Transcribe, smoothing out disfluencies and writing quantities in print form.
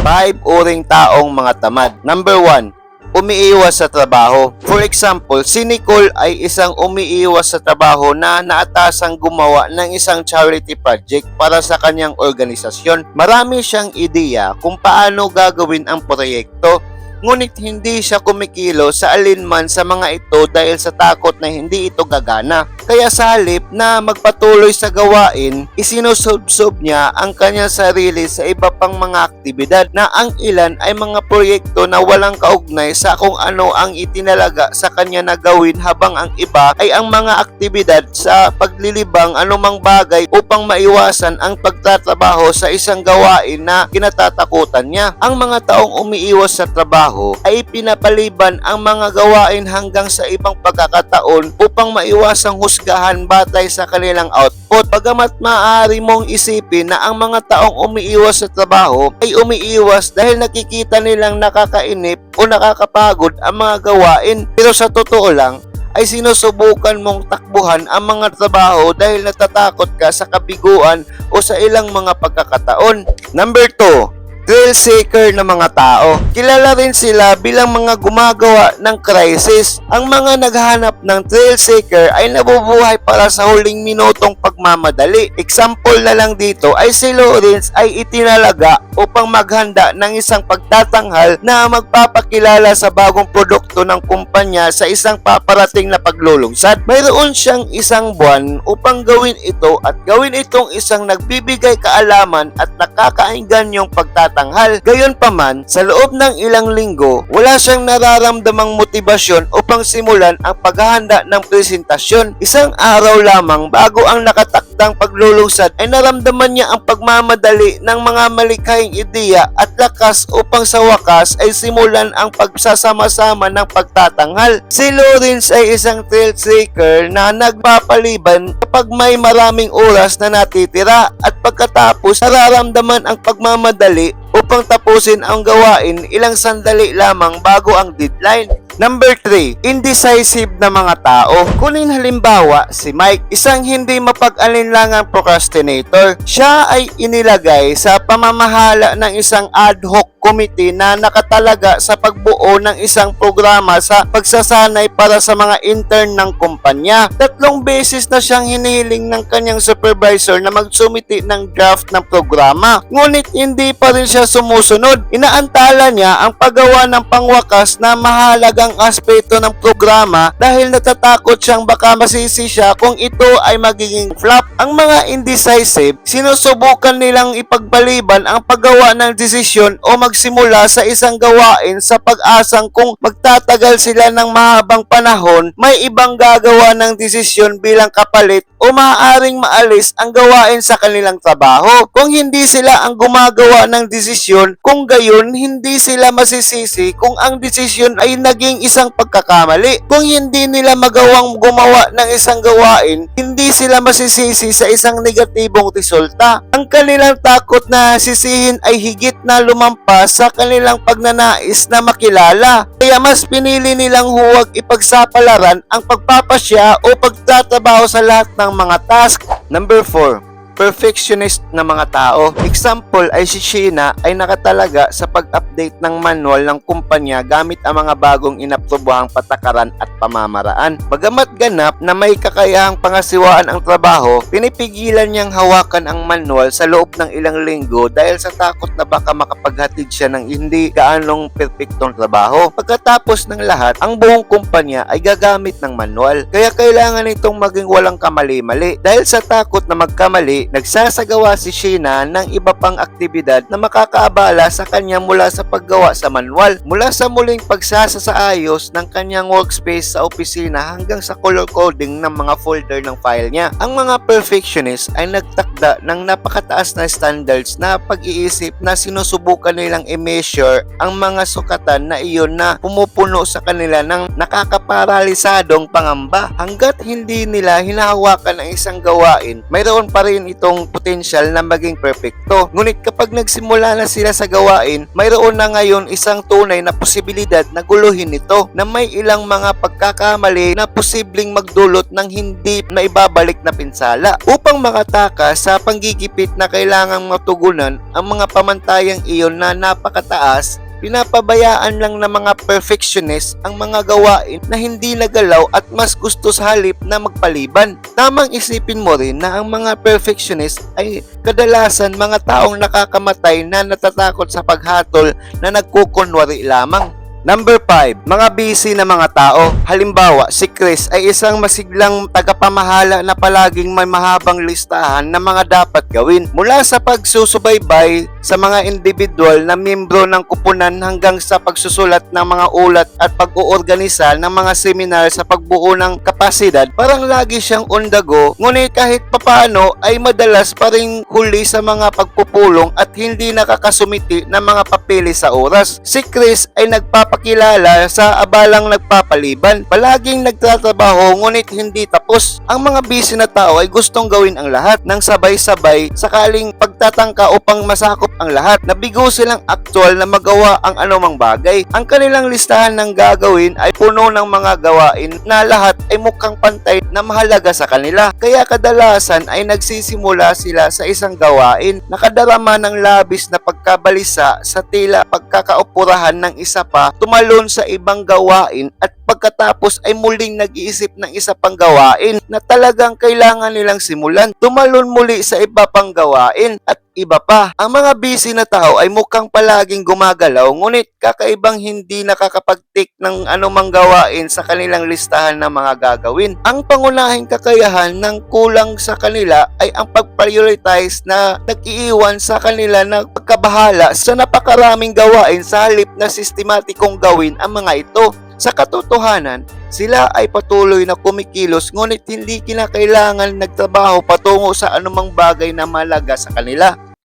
5 uring taong mga tamad. Number 1, umiiwas sa trabaho. For example, si Nicole ay isang umiiwas sa trabaho na naatasang gumawa ng isang charity project para sa kanyang organisasyon. Marami siyang ideya kung paano gagawin ang proyekto, ngunit hindi siya kumikilo sa alinman sa mga ito dahil sa takot na hindi ito gagana. Kaya sa halip na magpatuloy sa gawain, isinusubsob niya ang kanyang sarili sa iba pang mga aktibidad na ang ilan ay mga proyekto na walang kaugnay sa kung ano ang itinalaga sa kanya na gawin, habang ang iba ay ang mga aktibidad sa paglilibang anumang bagay upang maiwasan ang pagtatrabaho sa isang gawain na kinatatakutan niya. Ang mga taong umiiwas sa trabaho ay pinapaliban ang mga gawain hanggang sa ibang pagkakataon upang maiwasang husgahan batay sa kanilang output. Bagamat maaari mong isipin na ang mga taong umiiwas sa trabaho ay umiiwas dahil nakikita nilang nakakainip o nakakapagod ang mga gawain, pero sa totoo lang ay sinusubukan mong takbuhan ang mga trabaho dahil natatakot ka sa kabiguan o sa ilang mga pagkakataon. Number 2, thrill seeker na mga tao. Kilala rin sila bilang mga gumagawa ng crisis. Ang mga naghahanap ng thrill seeker ay nabubuhay para sa huling minutong pagmamadali. Example na lang dito ay si Lawrence ay itinalaga upang maghanda ng isang pagtatanghal na magpapakilala sa bagong produkto ng kumpanya sa isang paparating na paglulunsad. Mayroon siyang isang buwan upang gawin ito at gawin itong isang nagbibigay kaalaman at nakakainganyong pagtatanghal. Gayunpaman, sa loob ng ilang linggo, wala siyang nararamdamang motibasyon upang simulan ang paghahanda ng presentasyon. Isang araw lamang bago ang nakatakdang paglulunsad ay naramdaman niya ang pagmamadali ng mga malikhaing ideya at lakas upang sa wakas ay simulan ang pagsasama-sama ng pagtatanghal. Si Lawrence ay isang thrill seeker na nagpapaliban kapag may maraming oras na natitira at pagkatapos nararamdaman ang pagmamadali upang tapusin ang gawain ilang sandali lamang bago ang deadline. Number 3, indecisive na mga tao. Kunin halimbawa si Mike, isang hindi mapag-alinlangang procrastinator. Siya ay inilagay sa pamamahala ng isang ad hoc committee na nakatalaga sa pagbuo ng isang programa sa pagsasanay para sa mga intern ng kumpanya. 3 beses na siyang hinihiling ng kanyang supervisor na magsumiti ng draft ng programa, ngunit hindi pa rin siya sumusunod. Inaantala niya ang paggawa ng pangwakas na mahalagang aspeto ng programa dahil natatakot siyang baka masisi siya kung ito ay magiging flop. Ang mga indecisive, sinusubukan nilang ipagpaliban ang paggawa ng desisyon o magsimula sa isang gawain sa pag-asang kung magtatagal sila ng mahabang panahon, may ibang gagawa ng desisyon bilang kapalit o maaaring maalis ang gawain sa kanilang trabaho. Kung hindi sila ang gumagawa ng desisyon, kung gayon hindi sila masisisi kung ang desisyon ay naging isang pagkakamali. Kung hindi nila magawang gumawa ng isang gawain, hindi sila masisisi sa isang negatibong resulta. Ang kanilang takot na sisihin ay higit na lumampas sa kanilang pagnanais na makilala. Kaya mas pinili nilang huwag ipagsapalaran ang pagpapasya o pagtatrabaho sa lahat ng mga task. Number 4, perfectionist na mga tao. Example ay si Sheena ay nakatalaga sa pag-update ng manual ng kumpanya gamit ang mga bagong inaprubuhang patakaran at pamamaraan. Bagamat ganap na may kakayahang pangasiwaan ang trabaho, pinipigilan niyang hawakan ang manual sa loob ng ilang linggo dahil sa takot na baka makapaghatid siya ng hindi gaanong perpektong trabaho. Pagkatapos ng lahat, ang buong kumpanya ay gagamit ng manual. Kaya kailangan itong maging walang kamali-mali. Dahil sa takot na magkamali, nagsasagawa si Sheena ng iba pang aktibidad na makakaabala sa kanya mula sa paggawa sa manual. Mula sa muling pagsasaayos ng kanyang workspace sa opisina hanggang sa color coding ng mga folder ng file niya. Ang mga perfectionist ay nagtakda ng napakataas na standards na pag-iisip na sinusubukan nilang i-measure ang mga sukatan na iyon na pumupuno sa kanila ng nakakaparalisadong pangamba. Hanggat hindi nila hinahawakan ang isang gawain, mayroon pa rin itong potensyal na maging perpekto. Ngunit kapag nagsimula na sila sa gawain, mayroon na ngayon isang tunay na posibilidad na guluhin ito na may ilang mga pagkakamali na posibleng magdulot ng hindi na ibabalik na pinsala. Upang makatakas sa panggigipit na kailangang matugunan ang mga pamantayang iyon na napakataas, pinapabayaan lang ng mga perfectionist ang mga gawain na hindi nagalaw at mas gusto sa halip na magpaliban. Tamang isipin mo rin na ang mga perfectionist ay kadalasan mga taong nakakamatay na natatakot sa paghatol na nagkukunwari lamang. Number 5, mga busy na mga tao. Halimbawa, si Chris ay isang masiglang tagapamahala na palaging may mahabang listahan na mga dapat gawin. Mula sa pagsusubaybay sa mga individual na miyembro ng kupunan hanggang sa pagsusulat ng mga ulat at pag-uorganisa ng mga seminar sa pagbuo ng kapasidad, parang lagi siyang on the go. Ngunit kahit papaano ay madalas pa rin huli sa mga pagpupulong at hindi nakakasumiti ng mga papeli sa oras. Si Chris ay nagpapakilala sa abalang nagpapaliban. Palaging nagtatrabaho ngunit hindi tapos. Ang mga busy na tao ay gustong gawin ang lahat ng sabay-sabay sakaling pagtatangka upang masakop ang lahat. Nabigo silang aktual na magawa ang anumang bagay. Ang kanilang listahan ng gagawin ay puno ng mga gawain na lahat ay mukhang pantay na mahalaga sa kanila. Kaya kadalasan ay nagsisimula sila sa isang gawain, nakadarama ng labis na pagkabalisa sa tila pagkakaupurahan ng isa pa, tumalon sa ibang gawain at pagkatapos ay muling nag-iisip ng isa pang gawain na talagang kailangan nilang simulan. Tumalon muli sa iba pang gawain at iba pa. Ang mga busy na tao ay mukhang palaging gumagalaw ngunit kakaibang hindi nakakapag-tick ng anumang gawain sa kanilang listahan ng mga gagawin. Ang pangunahing kakayahan ng kulang sa kanila ay ang pag-prioritize na nag-iiwan sa kanila ng pagkabahala sa napakaraming gawain sa halip na sistematikong gawin ang mga ito. Sa katotohanan, sila ay patuloy na kumikilos ngunit hindi kinakailangan nagtrabaho patungo sa anumang bagay na mahalaga sa kanila.